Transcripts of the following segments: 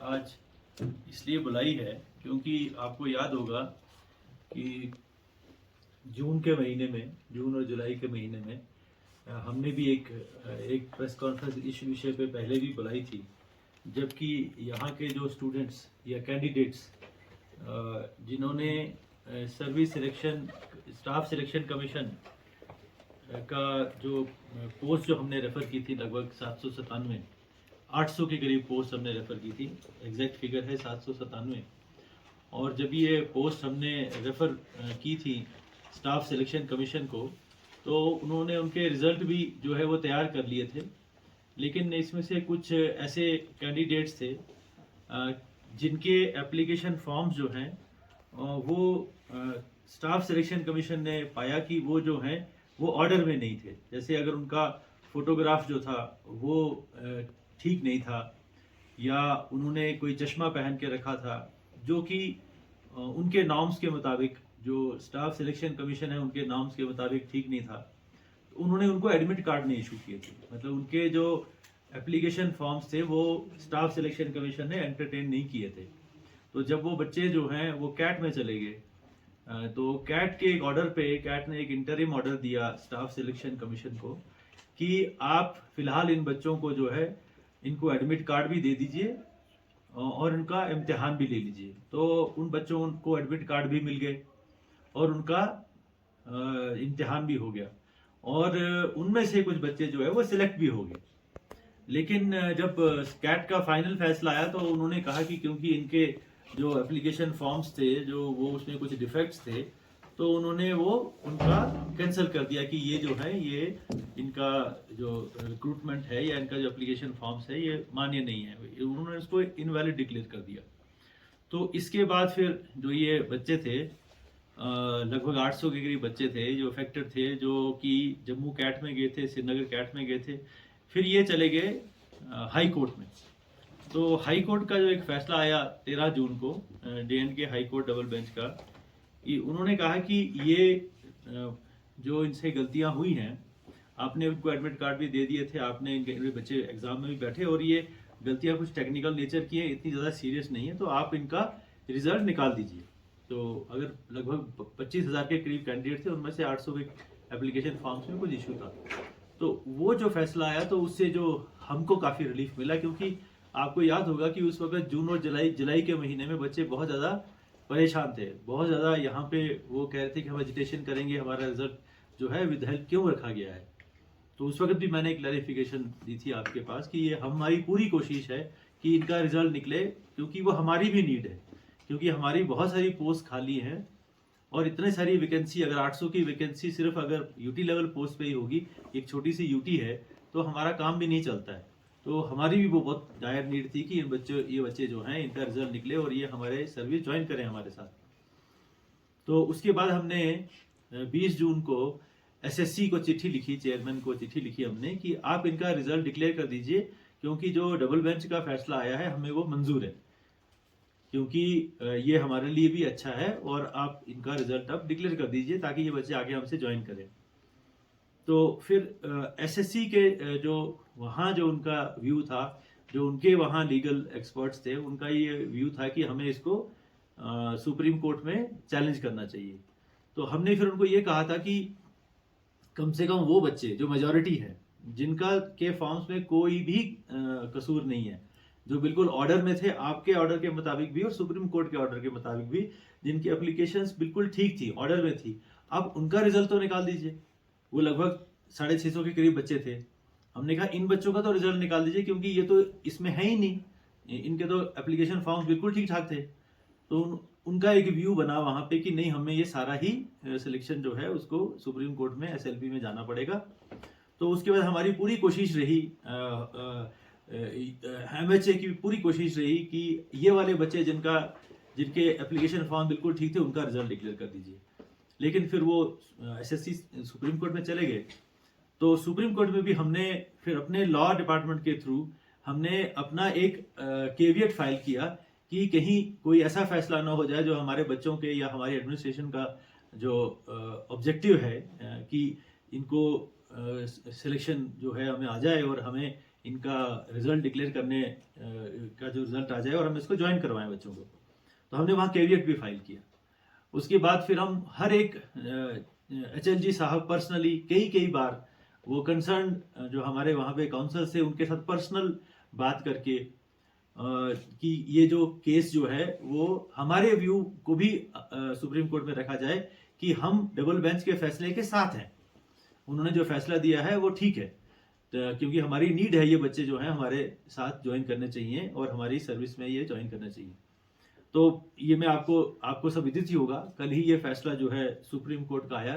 आज इसलिए बुलाई है क्योंकि आपको याद होगा कि जून और जुलाई के महीने में हमने भी एक प्रेस कॉन्फ्रेंस इस विषय पे पहले भी बुलाई थी, जबकि यहाँ के जो स्टूडेंट्स या कैंडिडेट्स जिन्होंने service selection staff selection commission का जो पोस्ट जो हमने रेफ़र की थी, लगभग 800 के करीब पोस्ट हमने रेफ़र की थी। एग्जैक्ट फिगर है 797। और जब ये पोस्ट हमने रेफ़र की थी स्टाफ सिलेक्शन कमीशन को, तो उन्होंने उनके रिज़ल्ट भी जो है वो तैयार कर लिए थे। लेकिन इसमें से कुछ ऐसे कैंडिडेट्स थे जिनके एप्लीकेशन फॉर्म्स जो हैं वो स्टाफ सिलेक्शन कमीशन ने पाया कि वो जो हैं वो ऑर्डर में नहीं थे। जैसे अगर उनका फ़ोटोग्राफ जो था वो ठीक नहीं था, या उन्होंने कोई चश्मा पहन के रखा था जो कि उनके नॉर्म्स के मुताबिक, जो स्टाफ सिलेक्शन कमीशन है उनके नॉर्म्स के मुताबिक ठीक नहीं था, तो उन्होंने उनको एडमिट कार्ड नहीं इशू किए थे। मतलब उनके जो एप्लीकेशन फॉर्म्स थे वो स्टाफ सिलेक्शन कमीशन ने एंटरटेन नहीं किए थे। तो जब वो बच्चे जो हैं वो कैट में चले गए, तो कैट के एक ऑर्डर पे कैट ने एक इंटरिम ऑर्डर दिया स्टाफ सिलेक्शन कमीशन को कि आप फिलहाल इन बच्चों को जो है इनको एडमिट कार्ड भी दे दीजिए और उनका इम्तिहान भी ले लीजिए। तो उन बच्चों को एडमिट कार्ड भी मिल गए और उनका इम्तिहान भी हो गया, और उनमें से कुछ बच्चे जो है वो सिलेक्ट भी हो गए। लेकिन जब कैट का फाइनल फैसला आया तो उन्होंने कहा कि क्योंकि इनके जो एप्लीकेशन फॉर्म्स थे जो वो उसमें कुछ डिफेक्ट्स थे, तो उन्होंने वो उनका कैंसिल कर दिया कि ये जो है ये इनका जो रिक्रूटमेंट है या इनका जो एप्लीकेशन फॉर्म्स है ये मान्य नहीं है। उन्होंने इसको इनवैलिड डिक्लेयर कर दिया। तो इसके बाद फिर जो ये बच्चे थे, लगभग 800 के करीब बच्चे थे जो अफेक्टेड थे, जो कि जम्मू कैट में गए थे, श्रीनगर कैट में गए थे। फिर ये चले गए हाई कोर्ट में। तो हाई कोर्ट का जो एक फैसला आया 13 जून को, J&K high court double bench का, उन्होंने कहा कि ये जो इनसे गलतियां हुई हैं, आपने उनको एडमिट कार्ड भी दे दिए थे, आपने इनके बच्चे एग्जाम में भी बैठे, और ये गलतियां कुछ टेक्निकल नेचर की हैं, इतनी ज़्यादा सीरियस नहीं है, तो आप इनका रिजल्ट निकाल दीजिए। तो अगर लगभग 25,000 के करीब कैंडिडेट थे, उनमें से 800 के एप्लीकेशन फॉर्म्स में कुछ इशू था। तो वो जो फैसला आया तो उससे जो हमको काफ़ी रिलीफ मिला, क्योंकि आपको याद होगा कि उस वक्त जून और जुलाई के महीने में बच्चे बहुत ज़्यादा परेशान थे, बहुत ज़्यादा यहाँ पे वो कह रहे थे कि हम एजिटेशन करेंगे, हमारा रिजल्ट जो है विदहेल्प क्यों रखा गया है। तो उस वक्त भी मैंने एक क्लैरिफिकेशन दी थी आपके पास कि ये हमारी पूरी कोशिश है कि इनका रिजल्ट निकले, क्योंकि वो हमारी भी नीड है, क्योंकि हमारी बहुत सारी पोस्ट खाली हैं और इतने सारी वैकेंसी, अगर 800 की वैकेंसी सिर्फ अगर यूटी लेवल पोस्ट पे ही होगी, एक छोटी सी यूटी है, तो हमारा काम भी नहीं चलता है। तो हमारी भी वो बहुत डायर नीड थी कि ये बच्चे जो हैं इनका रिजल्ट निकले और ये हमारे सर्विस ज्वाइन करें हमारे साथ। तो उसके बाद हमने 20 जून को एसएससी को चिट्ठी लिखी, चेयरमैन को चिट्ठी लिखी हमने कि आप इनका रिजल्ट डिक्लेयर कर दीजिए, क्योंकि जो डबल बेंच का फैसला आया है हमें वो मंजूर है, क्योंकि ये हमारे लिए भी अच्छा है, और आप इनका रिजल्ट अब डिक्लेयर कर दीजिए ताकि ये बच्चे आगे हमसे ज्वाइन करें। तो फिर एसएससी के जो वहाँ जो उनका व्यू था, जो उनके वहाँ लीगल एक्सपर्ट्स थे, उनका ये व्यू था कि हमें इसको सुप्रीम कोर्ट में चैलेंज करना चाहिए। तो हमने फिर उनको ये कहा था कि कम से कम वो बच्चे जो मेजॉरिटी है, जिनका के फॉर्म्स में कोई भी कसूर नहीं है, जो बिल्कुल ऑर्डर में थे, आपके ऑर्डर के मुताबिक भी और सुप्रीम कोर्ट के ऑर्डर के मुताबिक भी, जिनकी एप्लीकेशंस बिल्कुल ठीक थी, ऑर्डर में थी, आप उनका रिजल्ट तो निकाल दीजिए। वो लगभग 650 के करीब बच्चे थे। हमने कहा इन बच्चों का तो रिजल्ट निकाल दीजिए, क्योंकि ये तो इसमें है ही नहीं, इनके तो एप्लीकेशन फॉर्म्स बिल्कुल ठीक ठाक थे। तो उनका एक व्यू बना वहाँ पे कि नहीं, हमें ये सारा ही सिलेक्शन जो है उसको सुप्रीम कोर्ट में एसएलपी में जाना पड़ेगा। तो उसके बाद हमारी पूरी कोशिश रही, एमएचए की पूरी कोशिश रही कि ये वाले बच्चे जिनके एप्लीकेशन फॉर्म बिल्कुल ठीक थे, उनका रिजल्ट डिक्लेयर कर दीजिए। लेकिन फिर वो एसएससी सुप्रीम कोर्ट में चले गए। तो सुप्रीम कोर्ट में भी हमने फिर अपने लॉ डिपार्टमेंट के थ्रू हमने अपना एक केवियट फाइल किया कि कहीं कोई ऐसा फैसला ना हो जाए जो हमारे बच्चों के या हमारी एडमिनिस्ट्रेशन का जो ऑब्जेक्टिव है कि इनको सिलेक्शन जो है हमें आ जाए और हमें इनका रिजल्ट डिक्लेयर करने का जो रिजल्ट आ जाए और हम इसको ज्वाइन करवाएं बच्चों को। तो हमने वहाँ कैविएट भी फाइल किया। उसके बाद फिर हम हर एक HLG साहब पर्सनली कई बार वो कंसर्न जो हमारे वहाँ पे काउंसलर से उनके साथ पर्सनल बात करके कि ये जो केस जो है वो हमारे व्यू को भी सुप्रीम कोर्ट में रखा जाए कि हम डबल बेंच के फैसले के साथ हैं, उन्होंने जो फैसला दिया है वो ठीक है। तो क्योंकि हमारी नीड है, ये बच्चे जो हैं हमारे साथ ज्वाइन करने चाहिए और हमारी सर्विस में ये ज्वाइन करना चाहिए। तो ये मैं आपको सब विदित ही होगा, कल ही ये फैसला जो है सुप्रीम कोर्ट का आया।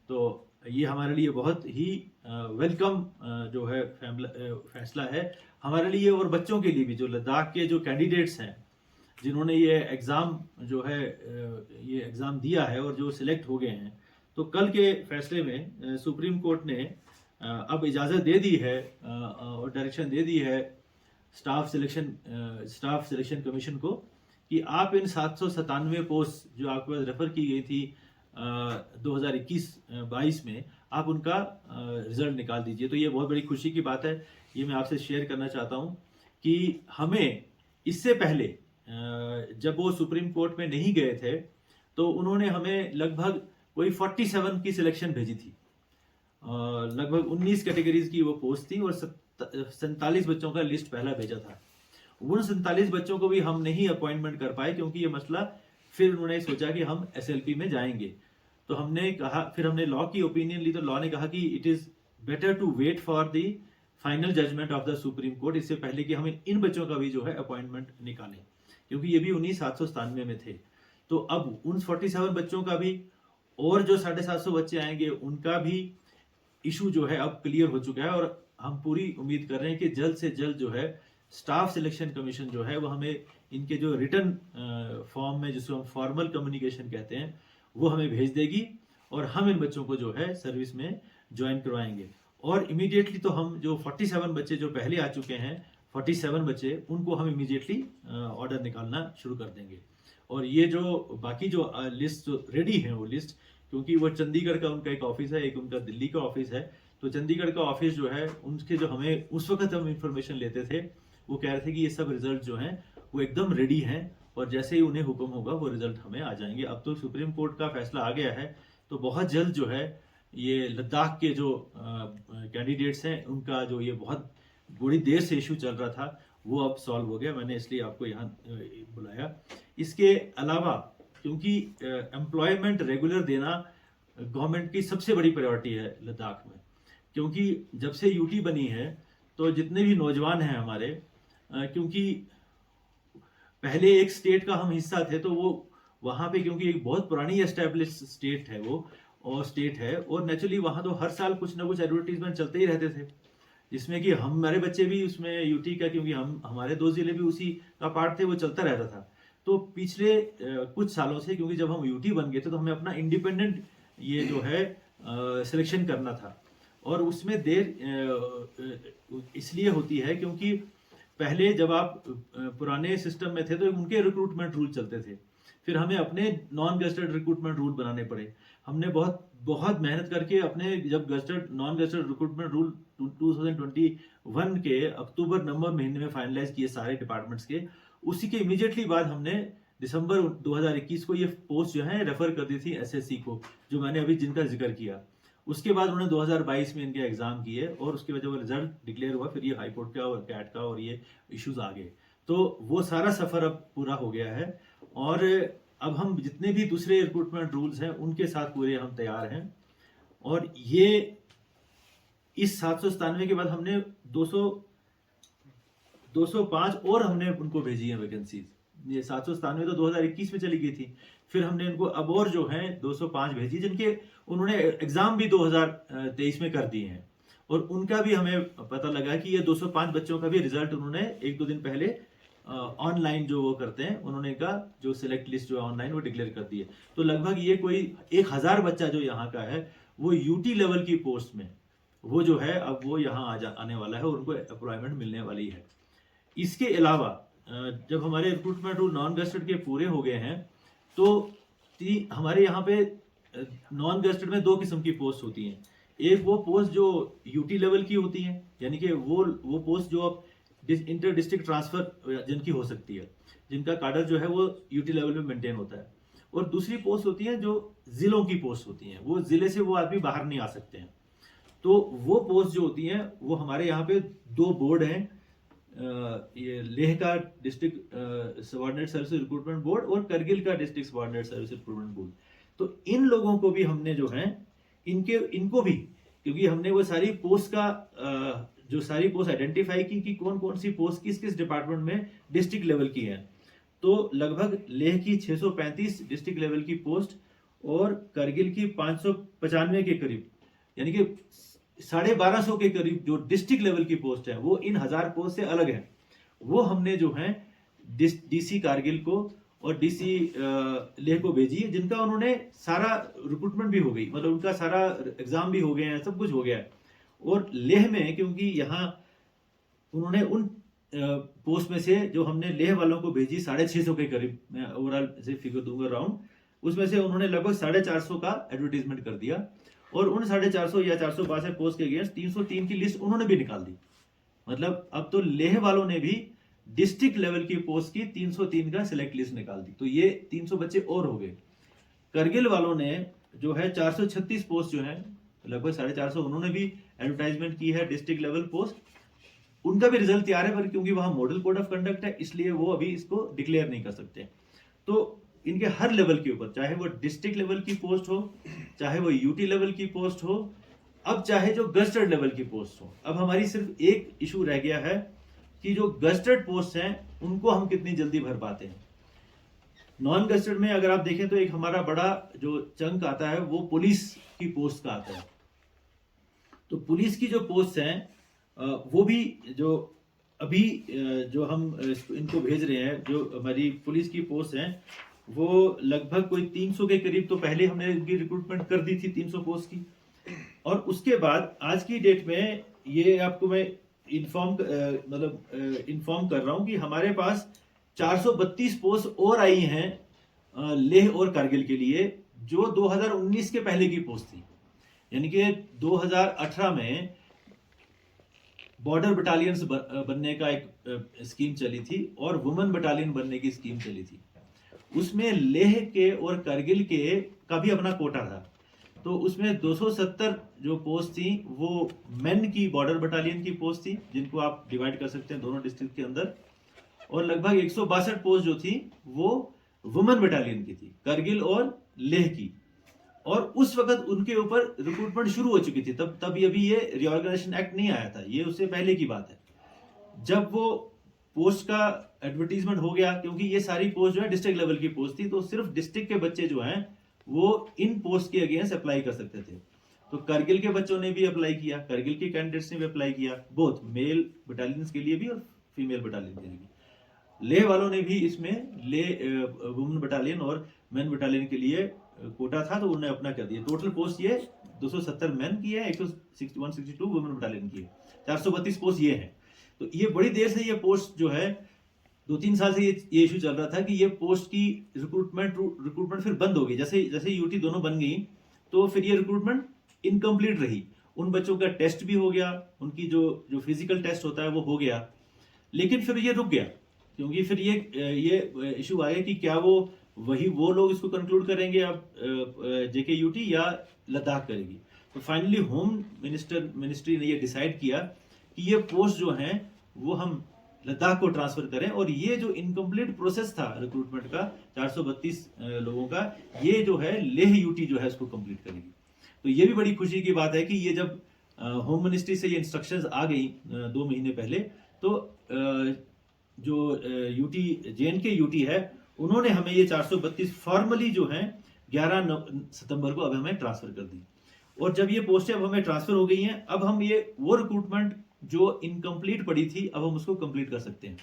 तो ये हमारे लिए बहुत ही वेलकम जो है फैसला है हमारे लिए और बच्चों के लिए भी, जो लद्दाख के जो कैंडिडेट्स हैं जिन्होंने ये एग्ज़ाम जो है ये एग्ज़ाम दिया है और जो सिलेक्ट हो गए हैं। तो कल के फैसले में सुप्रीम कोर्ट ने अब इजाज़त दे दी है और डायरेक्शन दे दी है स्टाफ सिलेक्शन कमीशन को कि आप इन 797 पोस्ट जो आपके पास रेफर की गई थी 2021-22 में, आप उनका रिजल्ट निकाल दीजिए। तो ये बहुत बड़ी खुशी की बात है, ये मैं आपसे शेयर करना चाहता हूँ कि हमें इससे पहले जब वो सुप्रीम कोर्ट में नहीं गए थे तो उन्होंने हमें लगभग कोई 47 की सिलेक्शन भेजी थी। लगभग 19 कैटेगरीज की वो पोस्ट थी और 47 बच्चों का लिस्ट पहला भेजा था। उन 47 बच्चों को भी हम नहीं अपॉइंटमेंट कर पाए क्योंकि ये मसला, फिर उन्होंने सोचा कि हम SLP में जाएंगे। तो हमने कहा, फिर हमने लॉ की ओपिनियन ली, तो लॉ ने कहा कि it is better to wait for the final judgement of the Supreme Court, इससे पहले कि हम इन बच्चों का भी जो है अपॉइंटमेंट निकालें, क्योंकि ये भी 19,797 में थे। तो अब उन 47 बच्चों का भी और जो 750 बच्चे आएंगे उनका भी इशू जो है अब क्लियर हो चुका है और हम पूरी उम्मीद कर रहे हैं कि जल्द से जल्द जो है स्टाफ सिलेक्शन कमीशन जो है वो हमें इनके जो रिटर्न फॉर्म में, जिसको हम फॉर्मल कम्युनिकेशन कहते हैं, वो हमें भेज देगी और हम इन बच्चों को जो है सर्विस में ज्वाइन करवाएंगे। और इमीडिएटली तो हम जो 47 बच्चे जो पहले आ चुके हैं, 47 बच्चे, उनको हम इमीडिएटली ऑर्डर निकालना शुरू कर देंगे। और ये जो बाकी जो लिस्ट रेडी है वो लिस्ट, क्योंकि वो चंडीगढ़ का उनका एक ऑफिस है, एक उनका दिल्ली का ऑफिस है, तो चंडीगढ़ का ऑफिस जो है उनके जो हमें उस वक्त हम इंफॉर्मेशन लेते थे वो कह रहे थे कि ये सब रिजल्ट जो हैं वो एकदम रेडी हैं और जैसे ही उन्हें हुक्म होगा वो रिजल्ट हमें आ जाएंगे। अब तो सुप्रीम कोर्ट का फैसला आ गया है, तो बहुत जल्द जो है ये लद्दाख के जो कैंडिडेट्स हैं उनका जो ये बहुत बड़ी देर से इशू चल रहा था वो अब सॉल्व हो गया। मैंने इसलिए आपको यहाँ बुलाया। इसके अलावा क्योंकि एम्प्लॉयमेंट रेगुलर देना गवर्नमेंट की सबसे बड़ी प्रायोरिटी है लद्दाख में, क्योंकि जब से यूटी बनी है तो जितने भी नौजवान हैं हमारे, क्योंकि पहले एक स्टेट का हम हिस्सा थे तो वो वहाँ पे क्योंकि एक बहुत पुरानी एस्टेब्लिश स्टेट है वो और स्टेट है, और नेचुरली वहाँ तो हर साल कुछ ना कुछ एडवर्टीजमेंट चलते ही रहते थे, जिसमें कि हमारे बच्चे भी उसमें यूटी का, क्योंकि हमारे 2 जिले भी उसी का पार्ट थे, वो चलता रहता था। तो पिछले कुछ सालों से क्योंकि जब हम यूटी बन गए थे तो हमें अपना इंडिपेंडेंट ये जो है सिलेक्शन करना था, और उसमें देर इसलिए होती है क्योंकि पहले जब आप पुराने सिस्टम में थे तो उनके रिक्रूटमेंट रूल चलते थे, फिर हमें अपने नॉन गजेटेड रिक्रूटमेंट रूल बनाने पड़े। हमने बहुत मेहनत करके अपने जब नॉन गजेटेड रिक्रूटमेंट रूल 2021 के अक्टूबर-नवंबर महीने में फाइनलाइज किए सारे डिपार्टमेंट्स के, उसी के इमीडिएटली बाद हमने दिसंबर 2021 को ये पोस्ट जो है रेफर कर दी थी SSC को, जो मैंने अभी जिनका जिक्र किया। उसके बाद उन्होंने 2022 में इनके एग्जाम किए और उसके बाद जब रिजल्ट डिक्लेयर हुआ फिर ये हाई कोर्ट का और कैट का और ये इश्यूज आ गए, तो वो सारा सफर अब पूरा हो गया है और अब हम जितने भी दूसरे रिक्रूटमेंट रूल्स हैं उनके साथ पूरे हम तैयार हैं। और ये इस 797 के बाद हमने 205 और हमने उनको भेजी है वैकेंसीज। ये 797 तो 2021 में चली गई थी, फिर हमने इनको अब और जो है 205 भेजी, जिनके उन्होंने एग्जाम भी 2023 में कर दिए हैं, और उनका भी हमें पता लगा कि ये 205 बच्चों का भी रिजल्ट उन्होंने 1-2 दिन पहले ऑनलाइन जो वो करते हैं, उन्होंने का जो सिलेक्ट लिस्ट जो है ऑनलाइन वो डिक्लेयर कर दी है। तो लगभग ये कोई 1000 बच्चा जो यहाँ का है वो यूटी लेवल की पोस्ट में वो जो है अब वो यहाँ आने वाला है और उनको एम्प्लॉयमेंट मिलने वाली है। इसके अलावा जब हमारे रिक्रूटमेंट रूल नॉन गजेटेड के पूरे हो गए हैं तो हमारे यहाँ पे नॉन गजेटेड में 2 किस्म की पोस्ट होती हैं। एक वो पोस्ट जो यूटी लेवल की होती हैं यानी कि वो पोस्ट जो अब इंटर डिस्ट्रिक्ट ट्रांसफर जिनकी हो सकती है, जिनका काडर जो है वो यूटी लेवल में मेंटेन होता है। और दूसरी पोस्ट होती है जो जिलों की पोस्ट होती हैं, वो जिले से वो आदमी बाहर नहीं आ सकते हैं। तो वो पोस्ट जो होती हैं वो हमारे यहाँ पे दो बोर्ड हैं, ये लेह का district subordinate service recruitment board और करगिल का district subordinate service recruitment board. तो इन लोगों को भी हमने जो है इनको भी, क्योंकि हमने वो सारी पोस्ट का जो सारी पोस्ट आइडेंटिफाई की कि कौन कौन सी पोस्ट किस किस डिपार्टमेंट में डिस्ट्रिक्ट लेवल की है। तो लगभग लेह की 635 डिस्ट्रिक्ट लेवल की पोस्ट और करगिल की 595 के करीब, यानी कि 1250 के करीब जो डिस्ट्रिक्ट लेवल की पोस्ट है वो इन 1000 पोस्ट से अलग है। वो हमने जो है डीसी कारगिल को और डीसी लेह को भेजी है, जिनका उन्होंने सारा रिक्रूटमेंट भी हो गई, मतलब उनका सारा एग्जाम भी हो गए हैं, सब कुछ हो गया है। और लेह में क्योंकि यहाँ उन्होंने उन पोस्ट में से जो हमने लेह वालों को भेजी 650 के करीब, मैं ओवरऑल से फिगर दूंगा राउंड, उसमें से उन्होंने लगभग 450 का एडवर्टीजमेंट कर दिया और उन 450 या 462 पोस्ट के अगेंस्ट 303 की लिस्ट उन्होंने भी निकाल दी। मतलब अब तो लेह वालों ने भी डिस्ट्रिक्ट लेवल की पोस्ट की 303 का सिलेक्ट लिस्ट निकाल दी, तो ये 300 बच्चे और हो गए। करगिल वालों ने जो है 436 पोस्ट जो है लगभग 450, उन्होंने भी एडवर्टाइजमेंट की है डिस्ट्रिक्ट लेवल पोस्ट। उनका भी रिजल्ट तैयार है, पर क्योंकि वहां मॉडल कोड ऑफ कंडक्ट है इसलिए वो अभी इसको डिक्लेयर नहीं कर सकते। तो इनके हर लेवल के ऊपर, चाहे वो डिस्ट्रिक्ट लेवल की पोस्ट हो, चाहे वो यूटी लेवल की पोस्ट हो, अब चाहे जो गस्टेड लेवल की पोस्ट हो, अब हमारी सिर्फ एक इशू रह गया है कि जो गस्टेड पोस्ट हैं उनको हम कितनी जल्दी भर पाते हैं। नॉन गस्टेड में अगर आप देखें तो एक हमारा बड़ा जो चंक आता है वो पुलिस की पोस्ट का आता है। तो पुलिस की जो पोस्ट हैं वो भी जो अभी जो हम इनको भेज रहे हैं, जो हमारी पुलिस की पोस्ट हैं वो लगभग कोई 300 के करीब, तो पहले हमने इनकी रिक्रूटमेंट कर दी थी 300 पोस्ट की। और उसके बाद आज की डेट में ये आपको मैं इन्फॉर्म कर रहा हूं कि हमारे पास 432 पोस्ट और आई हैं लेह और कारगिल के लिए, जो 2019 के पहले की पोस्ट थी। यानी कि 2018 में बॉर्डर बटालियंस बनने का एक स्कीम चली थी और वुमेन बटालियन बनने की स्कीम चली थी। उसमें लेह के और करगिल के का भी अपना कोटा था। तो उसमें 270 जो पोस्ट थी वो मेन की बॉर्डर बटालियन की पोस्ट थी, जिनको आप डिवाइड कर सकते हैं दोनों डिस्ट्रिक्ट के अंदर, और लगभग 162 पोस्ट जो थी वो वुमेन बटालियन की थी, करगिल और लेह की। और उस वक्त उनके ऊपर रिक्रूटमेंट शुरू हो चुकी थी, तब अभी ये रिऑर्गेनाइजेशन एक्ट नहीं आया था, ये उससे पहले की बात है। जब वो पोस्ट का एडवर्टीजमेंट हो गया, क्योंकि ये सारी पोस्ट जो है डिस्ट्रिक्ट लेवल की पोस्ट थी, तो सिर्फ डिस्ट्रिक्ट के बच्चे जो हैं वो इन पोस्ट के अगेंस्ट अप्लाई कर सकते थे। तो करगिल के बच्चों ने भी अप्लाई किया, करगिल के कैंडिडेट्स ने भी अप्लाई किया, बोथ मेल बटालियंस के लिए भी और फीमेल बटालियन के लिए भी। लेह वालों ने भी इसमें वुमेन बटालियन और मेन बटालियन के लिए कोटा था, तो उन्होंने अपना कर दिया। टोटल पोस्ट ये 270 मेन की है, 162 वुमेन बटालियन की है, 432 पोस्ट ये है। तो ये बड़ी देर से ये पोस्ट जो है 2-3 साल से ये इशू चल रहा था कि ये पोस्ट की रिक्रूटमेंट फिर बंद हो गई। जैसे यूटी दोनों बन गई तो फिर ये रिक्रूटमेंट इनकम्प्लीट रही। उन बच्चों का टेस्ट भी हो गया, उनकी जो फिजिकल टेस्ट होता है वो हो गया, लेकिन फिर ये रुक गया, क्योंकि फिर ये इशू आया कि क्या वो लोग इसको कंक्लूड करेंगे अब जेके यूटी या लद्दाख करेगी। तो फाइनली होम मिनिस्ट्री ने ये डिसाइड किया कि ये पोस्ट जो हैं वो हम लद्दाख को ट्रांसफर करें, और ये जो इनकम्प्लीट प्रोसेस था रिक्रूटमेंट का 432 लोगों का, ये जो है लेह यूटी जो है उसको कंप्लीट करेगी। तो ये भी बड़ी खुशी की बात है कि ये जब होम मिनिस्ट्री से ये इंस्ट्रक्शंस आ गई 2 महीने पहले, तो जो यूटी जेएनके यूटी है उन्होंने हमें ये 432 फॉर्मली जो है 11 सितंबर को अब हमें ट्रांसफर कर दी। और जब ये पोस्टें अब हमें ट्रांसफर हो गई हैं, अब हम ये वो रिक्रूटमेंट जो इनकम्प्लीट पड़ी थी अब हम उसको कंप्लीट कर सकते हैं।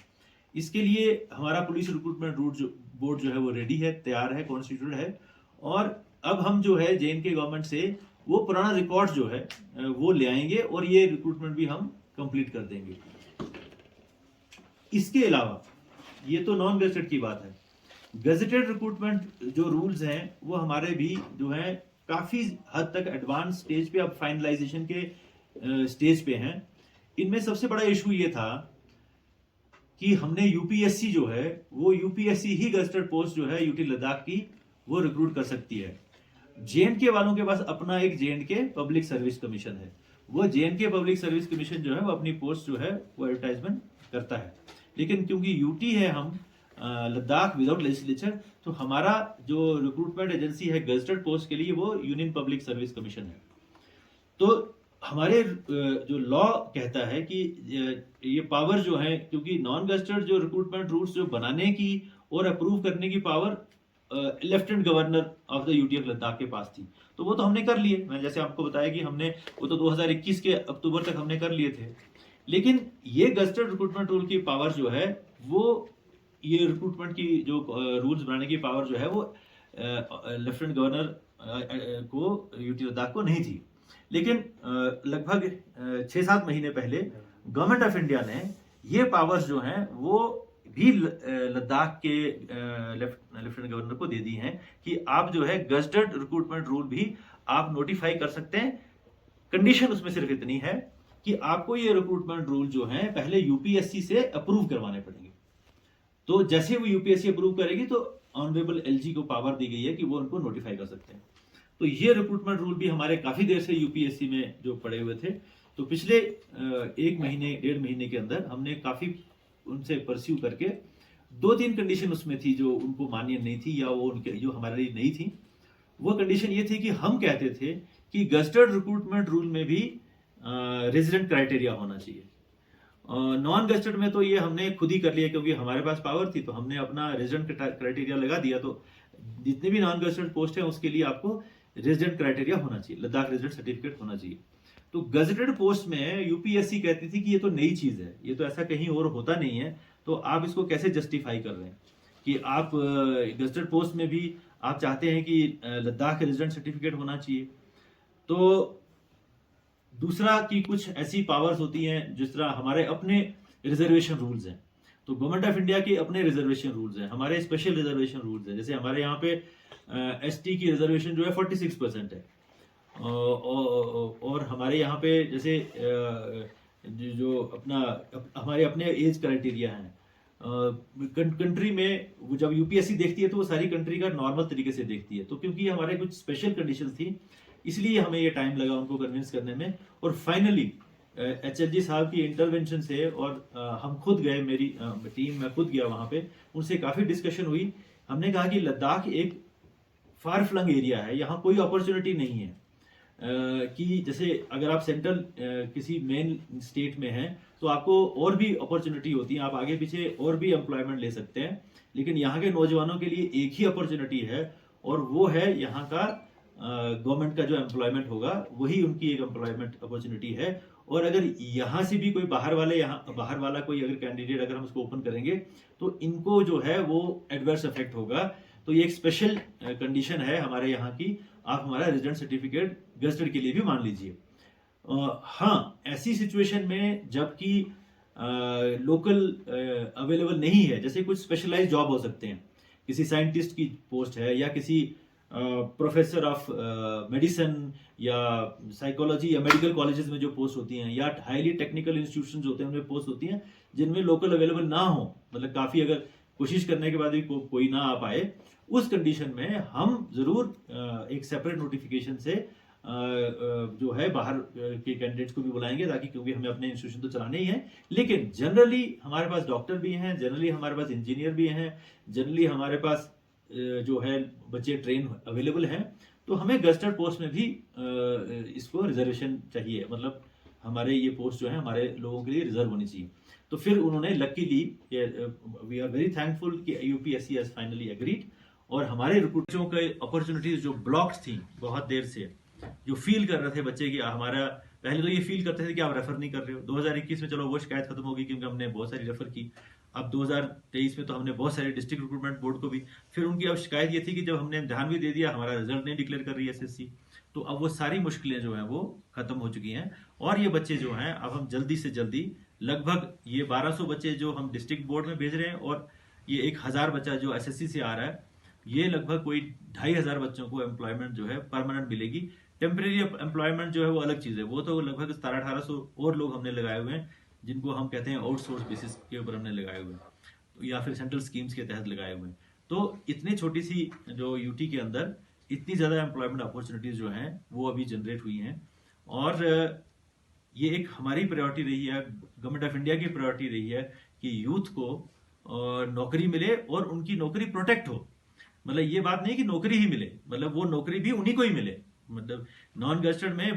इसके लिए हमारा पुलिस रिक्रूटमेंट बोर्ड जो है वो रेडी है, तैयार है, कॉन्स्टिट्यूटेड है, और अब हम जो है जेएनके गवर्नमेंट से वो पुराना रिकॉर्ड जो है वो ले आएंगे और ये रिक्रूटमेंट भी हम कंप्लीट कर देंगे। इसके अलावा ये तो नॉन गजेटेड की बात है, गजेटेड रिक्रूटमेंट जो रूल्स हैं वो हमारे भी जो है काफी हद तक एडवांस स्टेज पे, अब फाइनलाइजेशन के स्टेज पे हैं। इनमें सबसे बड़ा इशू ये था कि हमने यूपीएससी जो है वो यूपीएससी ही गजटेड पोस्ट जो है यूटी लद्दाख की वो रिक्रूट कर सकती है। जेएनके वालों के पास अपना एक जेएनके पब्लिक सर्विस कमीशन है। वो जेएनके पब्लिक सर्विस कमीशन जो है वो अपनी पोस्ट जो है वो एडवर्टाइजमेंट करता है। लेकिन क्योंकि यूटी है हम लद्दाख विदाउट लेजिस्लेचर, तो हमारा जो रिक्रूटमेंट एजेंसी है गजटेड पोस्ट के लिए वो यूनियन पब्लिक सर्विस कमीशन है। तो हमारे जो लॉ कहता है कि ये पावर जो है, क्योंकि नॉन गजटेड जो रिक्रूटमेंट रूल्स जो बनाने की और अप्रूव करने की power lieutenant governor of the UTF Ladakh के पास थी, तो वो तो हमने कर लिए। मैं जैसे आपको बताया कि हमने वो तो 2021 के अक्टूबर तक हमने कर लिए थे। लेकिन ये गजटेड रिक्रूटमेंट रूल की पावर जो है वो, ये रिक्रूटमेंट की जो रूल्स बनाने की पावर जो है वो लेफ्टिनेंट गवर्नर को यूटी लद्दाख को नहीं थी। लेकिन लगभग 6-7 महीने पहले गवर्नमेंट ऑफ इंडिया ने ये पावर्स जो हैं वो भी लद्दाख के लेफ्टिनेंट गवर्नर को दे दी हैं कि आप जो है गजटेड रिक्रूटमेंट रूल भी आप नोटिफाई कर सकते हैं। कंडीशन उसमें सिर्फ इतनी है कि आपको ये रिक्रूटमेंट रूल जो है पहले यूपीएससी से अप्रूव करवाने पड़ेंगे। तो जैसे वो यूपीएससी अप्रूव करेगी तो ऑनरेबल एलजी को पावर दी गई है कि वो उनको नोटिफाई कर सकते हैं। तो ये रिक्रूटमेंट रूल भी हमारे काफी देर से यूपीएससी में जो पड़े हुए थे, तो पिछले 1 महीने 1.5 महीने के अंदर हमने काफी उनसे परस्यू करके 2-3 कंडीशन उसमें थी जो उनको मान्य नहीं थी या वो उनके जो हमारे लिए नहीं थी। वो कंडीशन ये थी कि हम कहते थे कि गजटेड रिक्रूटमेंट रूल में भी रेजिडेंट क्राइटेरिया होना चाहिए। नॉन गजटेड में तो ये हमने खुद ही कर लिया, क्योंकि हमारे पास पावर थी तो हमने अपना रेजिडेंट क्राइटेरिया लगा दिया। तो जितने भी नॉन गजटेड पोस्ट है उसके लिए आपको रेजिडेंट क्राइटेरिया होना चाहिए, लद्दाख रेजिडेंट सर्टिफिकेट होना चाहिए। तो गजटेड पोस्ट में यूपीएससी कहती थी कि ये तो नई चीज है, ये तो ऐसा कहीं और होता नहीं है, तो आप इसको कैसे जस्टिफाई कर रहे हैं कि आप गजटेड पोस्ट में भी आप चाहते हैं कि लद्दाख रेजिडेंट सर्टिफिकेट होना चाहिए। तो दूसरा कि कुछ ऐसी पावर्स होती हैं जिस तरह हमारे अपने रिजर्वेशन रूल्स हैं, तो गवर्नमेंट ऑफ इंडिया के अपने रिजर्वेशन रूल्स हैं, हमारे स्पेशल रिजर्वेशन रूल्स हैं। जैसे हमारे यहाँ पे एसटी की रिजर्वेशन जो है 46% है, और हमारे यहाँ पे जैसे जो अपना हमारे अपने एज क्राइटेरिया हैं। कंट्री में जब यूपीएससी देखती है तो वो सारी कंट्री का नॉर्मल तरीके से देखती है, तो क्योंकि हमारे कुछ स्पेशल कंडीशंस थी इसलिए हमें ये टाइम लगा उनको कन्विंस करने में। और फाइनली एचएलजी साहब की इंटरवेंशन से और हम खुद गए, मेरी टीम मैं खुद गया वहां पे, उनसे काफी डिस्कशन हुई। हमने कहा कि लद्दाख एक फार फ्लंग एरिया है, यहाँ कोई अपॉर्चुनिटी नहीं है कि जैसे अगर आप सेंट्रल किसी मेन स्टेट में हैं तो आपको और भी अपॉर्चुनिटी होती है, आप आगे पीछे और भी एम्प्लॉयमेंट ले सकते हैं। लेकिन यहाँ के नौजवानों के लिए एक ही अपॉर्चुनिटी है और वो है यहाँ का गवर्नमेंट का जो एम्प्लॉयमेंट होगा वही उनकी एक एम्प्लॉयमेंट अपॉर्चुनिटी है। और अगर यहाँ से भी कोई बाहर वाला कोई अगर कैंडिडेट अगर हम उसको ओपन करेंगे तो इनको जो है वो एडवर्स इफेक्ट होगा। तो ये एक स्पेशल कंडीशन है हमारे यहाँ की, आप हमारा रेजिडेंट सर्टिफिकेट गजटेड के लिए भी मान लीजिए। हाँ, ऐसी सिचुएशन में जबकि लोकल अवेलेबल नहीं है, जैसे कुछ स्पेशलाइज्ड जॉब हो सकते हैं, किसी साइंटिस्ट की पोस्ट है या किसी प्रोफेसर ऑफ मेडिसिन या साइकोलॉजी या मेडिकल कॉलेजेस में जो पोस्ट होती हैं, या हाईली टेक्निकल इंस्टीट्यूशंस होते हैं उनमें पोस्ट होती हैं जिनमें लोकल अवेलेबल ना हो, मतलब काफी अगर कोशिश करने के बाद भी कोई ना आ पाए, उस कंडीशन में हम जरूर एक सेपरेट नोटिफिकेशन से जो है बाहर के कैंडिडेट्स को भी बुलाएंगे, ताकि क्योंकि हमें अपने इंस्टीट्यूशन तो चलाने ही है। लेकिन जनरली हमारे पास डॉक्टर भी हैं, जनरली हमारे पास इंजीनियर भी हैं, जनरली हमारे पास जो है बच्चे ट्रेन अवेलेबल हैं। तो हमें गजटेड पोस्ट में भी इसको रिजर्वेशन चाहिए, मतलब हमारे ये पोस्ट जो है हमारे लोगों के लिए रिजर्व होनी चाहिए। तो फिर उन्होंने luckily, we are very thankful कि यूपीएससी हैज फाइनली एग्रीड, और हमारे रिक्रूटरों के अपॉर्चुनिटीज जो ब्लॉक्ड थी बहुत देर से, जो फील कर रहे थे बच्चे कि हमारा, पहले तो ये फील करते थे कि आप रेफर नहीं कर रहे हो। 2021 में चलो वो शिकायत खत्म होगी क्योंकि हमने बहुत सारी रेफर की। अब 2023 में तो हमने बहुत सारे डिस्ट्रिक्ट रिक्रूटमेंट बोर्ड को भी, फिर उनकी अब शिकायत ये थी कि जब हमने ध्यान भी दे दिया हमारा रिजल्ट नहीं डिक्लेयर कर रही है एसएससी, तो अब वो सारी मुश्किलें जो है वो खत्म हो चुकी हैं। और ये बच्चे जो हैं अब हम जल्दी से जल्दी, लगभग ये 1200 बच्चे जो हम डिस्ट्रिक्ट बोर्ड में भेज रहे हैं और ये 1000 बच्चा जो एसएससी से आ रहा है, ये लगभग कोई 2500 बच्चों को एम्प्लॉयमेंट जो है परमानेंट मिलेगी टेम्परेरी एम्प्लॉयमेंट जो है वो अलग चीज़ है, वो तो लगभग 1700-1800 और लोग हमने लगाए हुए हैं, जिनको हम कहते हैं आउटसोर्स बेसिस के ऊपर हमने लगाए हुए हैं या फिर सेंट्रल स्कीम्स के तहत लगाए हुए हैं। तो इतनी छोटी सी जो यूटी के अंदर इतनी ज़्यादा एम्प्लॉयमेंट अपॉर्चुनिटीज़ जो हैं वो अभी जनरेट हुई हैं, और ये एक हमारी प्रायोरिटी रही है, गवर्नमेंट ऑफ इंडिया की प्रायोरिटी रही है कि यूथ को नौकरी मिले और उनकी नौकरी प्रोटेक्ट हो। मतलब ये बात नहीं कि नौकरी ही मिले, मतलब वो नौकरी भी उन्हीं को ही मिले। मतलब नॉन गजटेड में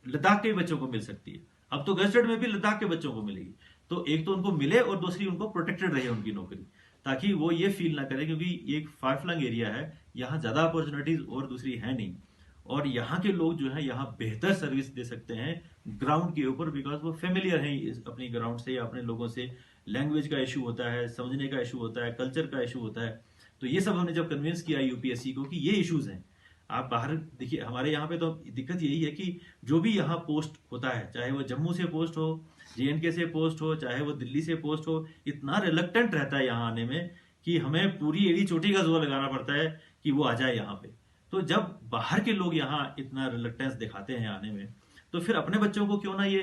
लद्दाख के बच्चों को मिल सकती है, अब तो गजटेड में भी लद्दाख के बच्चों को मिलेगी। तो एक तो उनको मिले और दूसरी उनको प्रोटेक्टेड रहे उनकी नौकरी, ताकि वो ये फील ना करे, क्योंकि ये एक फार फ्लंग एरिया है, यहाँ ज्यादा अपॉर्चुनिटीज और दूसरी है नहीं, और यहाँ के लोग जो है यहाँ बेहतर सर्विस दे सकते हैं ग्राउंड के ऊपर, बिकॉज वो फेमिलियर हैं अपनी ग्राउंड से या अपने लोगों से। लैंग्वेज का इशू होता है, समझने का इशू होता है, कल्चर का इशू होता है। तो ये सब हमने जब कन्विंस किया यूपीएससी को कि ये इश्यूज हैं। आप बाहर देखिए, हमारे यहाँ पे तो दिक्कत यही है कि जो भी यहाँ पोस्ट होता है, चाहे वो जम्मू से पोस्ट हो, जेएनके से पोस्ट हो, चाहे वो दिल्ली से पोस्ट हो, इतना रिलक्टेंट रहता है यहाँ आने में कि हमें पूरी एड़ी चोटी का जोर लगाना पड़ता है कि वो आ जाए यहाँ पे। तो जब बाहर के लोग यहाँ इतना रिलक्टेंस दिखाते हैं आने में, तो फिर अपने बच्चों को क्यों ना ये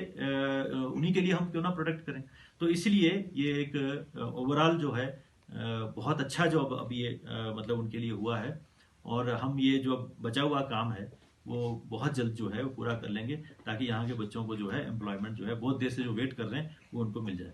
उन्हीं के लिए हम क्यों ना प्रोटेक्ट करें। तो इसलिए ये एक ओवरऑल जो है बहुत अच्छा जॉब अभी ये मतलब उनके लिए हुआ है, और हम ये जो बचा हुआ काम है वो बहुत जल्द जो है वो पूरा कर लेंगे, ताकि यहाँ के बच्चों को जो है एम्प्लॉयमेंट जो है बहुत देर से जो वेट कर रहे हैं वो उनको मिल जाए।